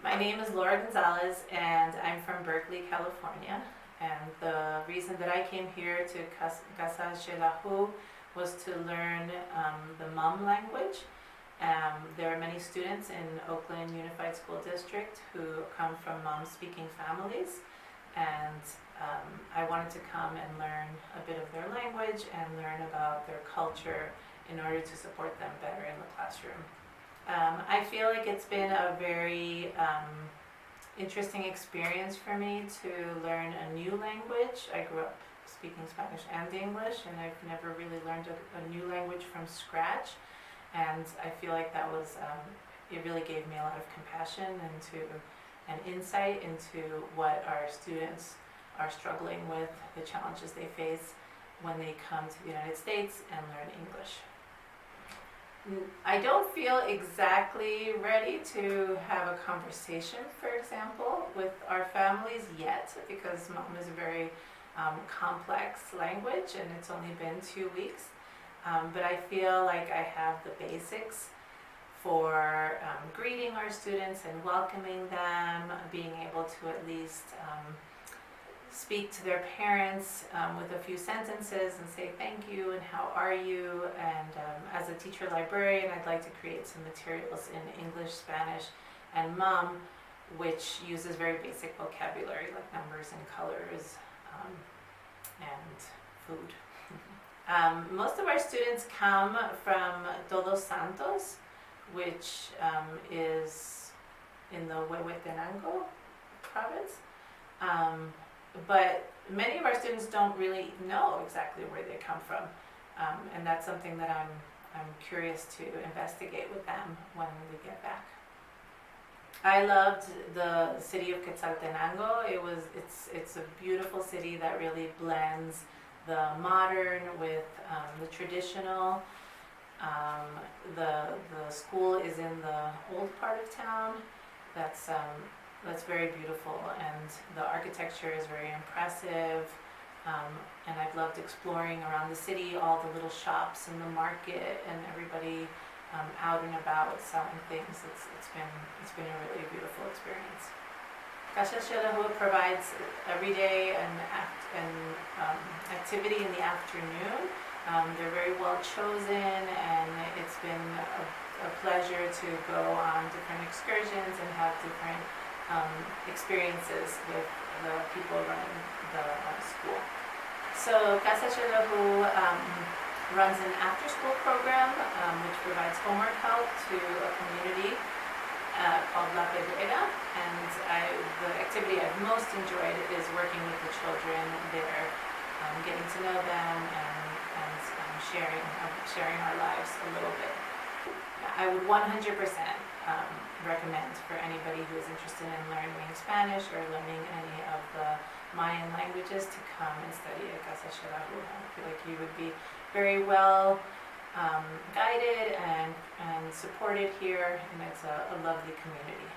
My name is Laura Gonzalez and I'm from Berkeley, California. And the reason that I came here to Casa Shelahu was to learn the Mum language. There are many students in Oakland Unified School District who come from Mum-speaking families, and I wanted to come and learn a bit of their language and learn about their culture in order to support them better in the classroom. I feel like it's been a very interesting experience for me to learn a new language. I grew up speaking Spanish and English, and I've never really learned a new language from scratch. And I feel like that was, it really gave me a lot of compassion and insight into what our students are struggling with, the challenges they face when they come to the United States and learn English. I don't feel exactly ready to have a conversation, for example, with our families yet, because Mum is a very complex language and it's only been 2 weeks. But I feel like I have the basics for greeting our students and welcoming them, being able to at least speak to their parents with a few sentences and say thank you and how are you. And as a teacher librarian, I'd like to create some materials in English, Spanish, and Mum, which uses very basic vocabulary like numbers and colors and food. Most of our students come from Todos Santos, which is in the Huehuetenango province. But many of our students don't really know exactly where they come from, and that's something that I'm curious to investigate with them when we get back. I loved the city of Quetzaltenango. It's a beautiful city that really blends the modern with the traditional. The school is in the old part of town. That's very beautiful, and the architecture is very impressive. And I've loved exploring around the city, all the little shops and the market, and everybody out and about selling things. It's been a really beautiful experience. Casa Shelahu provides every day an activity in the afternoon. They're very well chosen, and it's been a pleasure to go on different excursions and have different experiences with the people running the school. So Casa Shelahu runs an after-school program which provides homework help to a community called La Pedrera, and the activity I've most enjoyed is working with the children there, getting to know them and sharing our lives a little bit. I would 100% recommend for anybody who is interested in learning Spanish or learning any of the Mayan languages to come and study at Casa Shelahu. I feel like you would be very well guided and supported here, and it's a lovely community.